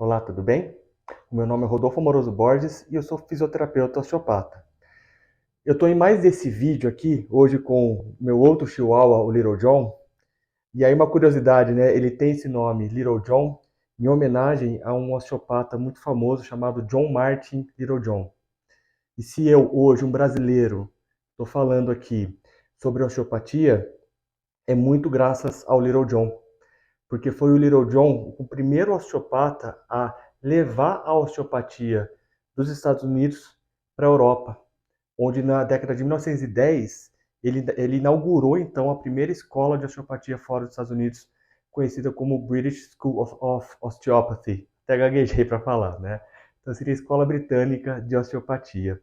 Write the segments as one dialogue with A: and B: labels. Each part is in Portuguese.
A: Olá, tudo bem? O meu nome é Rodolfo Amoroso Borges e eu sou fisioterapeuta osteopata. Eu estou em mais desse vídeo aqui, hoje com o meu outro chihuahua, o Little John. E aí uma curiosidade, né? Ele tem esse nome, Little John, em homenagem a um osteopata muito famoso chamado John Martin Little John. E se eu, hoje, um brasileiro, estou falando aqui sobre osteopatia, é muito graças ao Little John. Porque foi o Little John o primeiro osteopata a levar a osteopatia dos Estados Unidos para a Europa, onde na década de 1910 ele inaugurou então a primeira escola de osteopatia fora dos Estados Unidos, conhecida como British School of Osteopathy. Até gaguejei para falar, né? Então seria a Escola Britânica de Osteopatia.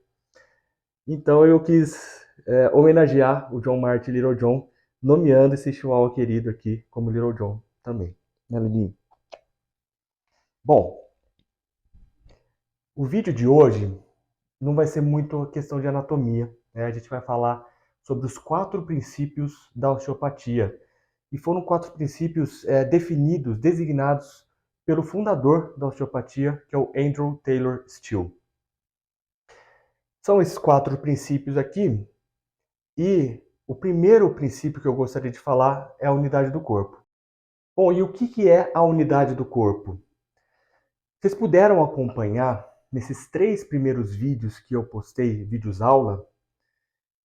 A: Então eu quis homenagear o John Martin Little John, nomeando esse chihuahua querido aqui como Little John também. Né, Lili? Bom, o vídeo de hoje não vai ser muito questão de anatomia, né? A gente vai falar sobre os 4 princípios da osteopatia. E foram 4 princípios definidos, designados pelo fundador da osteopatia, que é o Andrew Taylor Still. São esses 4 princípios aqui, e o primeiro princípio que eu gostaria de falar é a unidade do corpo. Bom, e o que é a unidade do corpo? Vocês puderam acompanhar nesses 3 primeiros vídeos que eu postei, vídeos aula,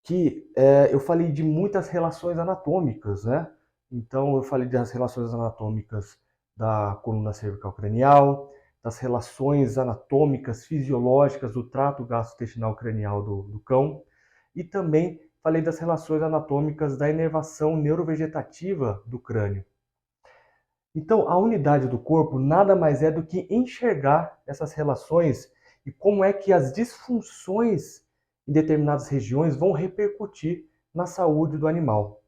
A: que eu falei de muitas relações anatômicas, né? Então eu falei das relações anatômicas da coluna cervical cranial, das relações anatômicas fisiológicas do trato gastrointestinal cranial do cão, e também falei das relações anatômicas da inervação neurovegetativa do crânio. Então, a unidade do corpo nada mais é do que enxergar essas relações e como é que as disfunções em determinadas regiões vão repercutir na saúde do animal.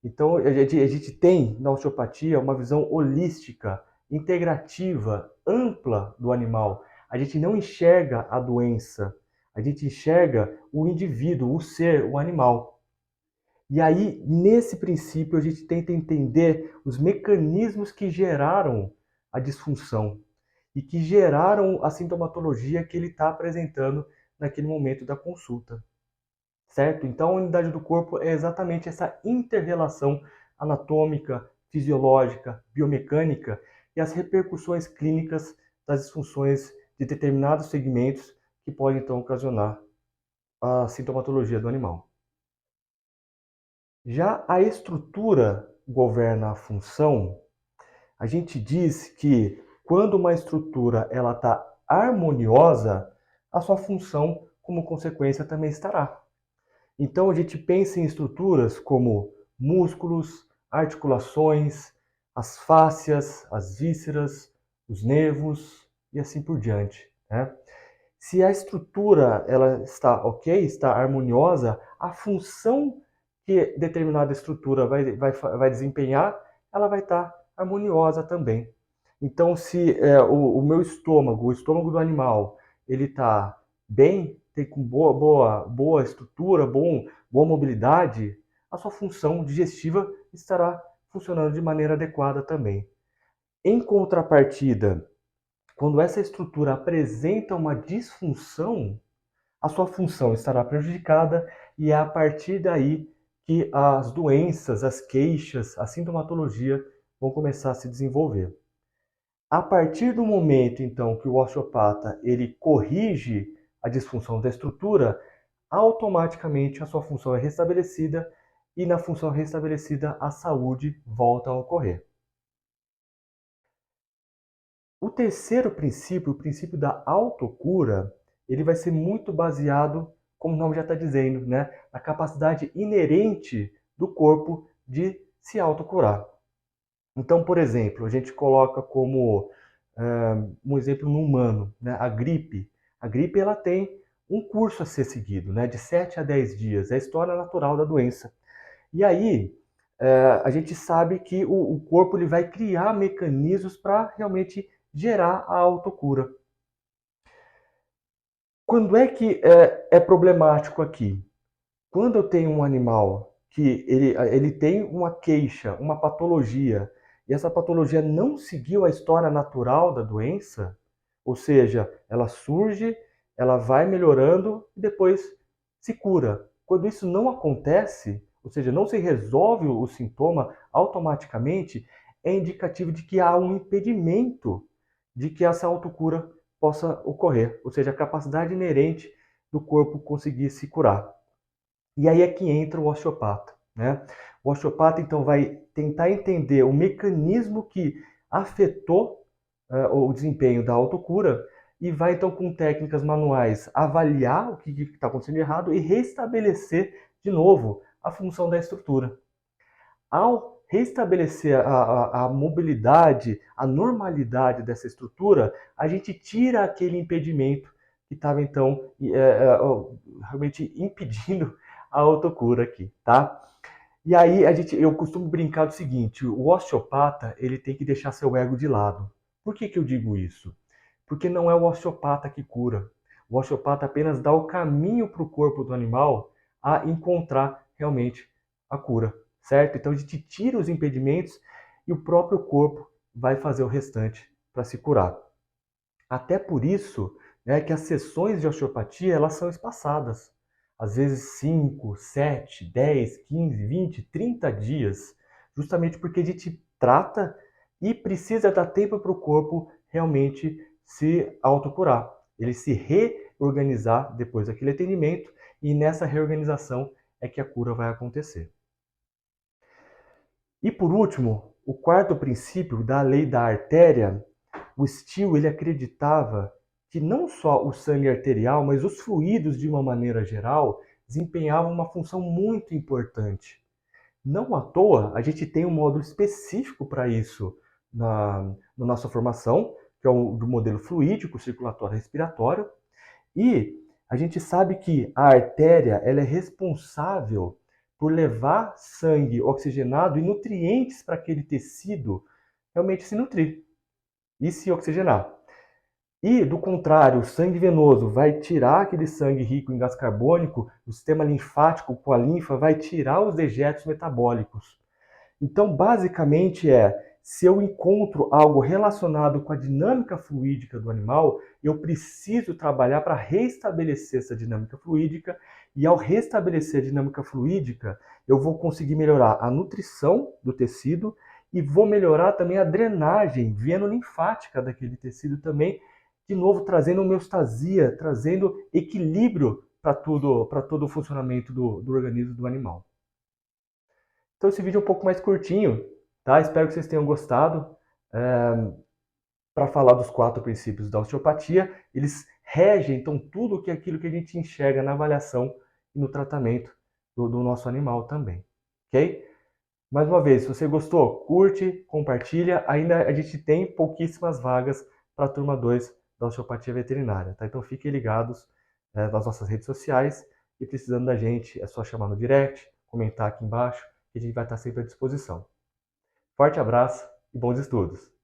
A: Então, a gente tem na osteopatia uma visão holística, integrativa, ampla do animal. A gente não enxerga a doença, a gente enxerga o indivíduo, o ser, o animal. E aí, nesse princípio, a gente tenta entender os mecanismos que geraram a disfunção e que geraram a sintomatologia que ele está apresentando naquele momento da consulta, certo? Então, a unidade do corpo é exatamente essa inter-relação anatômica, fisiológica, biomecânica e as repercussões clínicas das disfunções de determinados segmentos que podem, então, ocasionar a sintomatologia do animal. Já a estrutura governa a função. A gente diz que quando uma estrutura ela está harmoniosa, a sua função, como consequência, também estará. Então a gente pensa em estruturas como músculos, articulações, as fáscias, as vísceras, os nervos e assim por diante, né? Se a estrutura ela está ok, está harmoniosa, a função que determinada estrutura vai desempenhar, ela vai estar harmoniosa também. Então, se o meu estômago, o estômago do animal, ele está bem, tem com boa estrutura, boa mobilidade, a sua função digestiva estará funcionando de maneira adequada também. Em contrapartida, quando essa estrutura apresenta uma disfunção, a sua função estará prejudicada e é a partir daí que as doenças, as queixas, a sintomatologia vão começar a se desenvolver. A partir do momento, então, que o osteopata ele corrige a disfunção da estrutura, automaticamente a sua função é restabelecida e na função restabelecida a saúde volta a ocorrer. O terceiro princípio, o princípio da autocura, ele vai ser muito baseado, como o nome já está dizendo, né, na capacidade inerente do corpo de se autocurar. Então, por exemplo, a gente coloca como um exemplo no humano, né, a gripe. A gripe ela tem um curso a ser seguido, né, de 7 a 10 dias, é a história natural da doença. E aí, a gente sabe que o corpo ele vai criar mecanismos para realmente gerar a autocura. Quando é que é problemático aqui? Quando eu tenho um animal que ele tem uma queixa, uma patologia, e essa patologia não seguiu a história natural da doença, Ou seja, ela surge, ela vai melhorando e depois se cura. Quando isso não acontece, ou seja, não se resolve o sintoma automaticamente, é indicativo de que há um impedimento de que essa autocura possa ocorrer, ou seja, a capacidade inerente do corpo conseguir se curar. E aí é que entra o osteopata, né? O osteopata então vai tentar entender o mecanismo que afetou o desempenho da autocura e vai então com técnicas manuais avaliar o que está acontecendo de errado e restabelecer de novo a função da estrutura. Ao restabelecer a mobilidade, a normalidade dessa estrutura, a gente tira aquele impedimento que estava então realmente impedindo a autocura aqui, tá? E aí eu costumo brincar do seguinte: o osteopata ele tem que deixar seu ego de lado. Por que eu digo isso? Porque não é o osteopata que cura. O osteopata apenas dá o caminho para o corpo do animal a encontrar realmente a cura, certo? Então a gente tira os impedimentos e o próprio corpo vai fazer o restante para se curar. Até por isso, né, que as sessões de osteopatia elas são espaçadas. Às vezes 5, 7, 10, 15, 20, 30 dias, justamente porque a gente trata e precisa dar tempo para o corpo realmente se autocurar. Ele se reorganizar depois daquele atendimento e nessa reorganização é que a cura vai acontecer. E por último, o quarto princípio da lei da artéria, o Steele ele acreditava que não só o sangue arterial, mas os fluidos de uma maneira geral desempenhavam uma função muito importante. Não à toa, a gente tem um módulo específico para isso na nossa formação, que é o do modelo fluídico, circulatório respiratório, e a gente sabe que a artéria ela é responsável por levar sangue oxigenado e nutrientes para aquele tecido realmente se nutrir e se oxigenar. E, do contrário, o sangue venoso vai tirar aquele sangue rico em gás carbônico, o sistema linfático com a linfa vai tirar os dejetos metabólicos. Então, basicamente se eu encontro algo relacionado com a dinâmica fluídica do animal, eu preciso trabalhar para restabelecer essa dinâmica fluídica, e ao restabelecer a dinâmica fluídica, eu vou conseguir melhorar a nutrição do tecido e vou melhorar também a drenagem veno-linfática daquele tecido também, de novo trazendo homeostasia, trazendo equilíbrio para todo o funcionamento do organismo do animal. Então esse vídeo é um pouco mais curtinho, tá? Espero que vocês tenham gostado. Para falar dos 4 princípios da osteopatia, eles regem então tudo que aquilo que a gente enxerga na avaliação e no tratamento do nosso animal também, ok? Mais uma vez, se você gostou, curte, compartilha. Ainda a gente tem pouquíssimas vagas para a turma 2 da osteopatia veterinária, tá? Então fiquem ligados nas nossas redes sociais e precisando da gente é só chamar no direct, comentar aqui embaixo que a gente vai estar sempre à disposição. Forte abraço e bons estudos!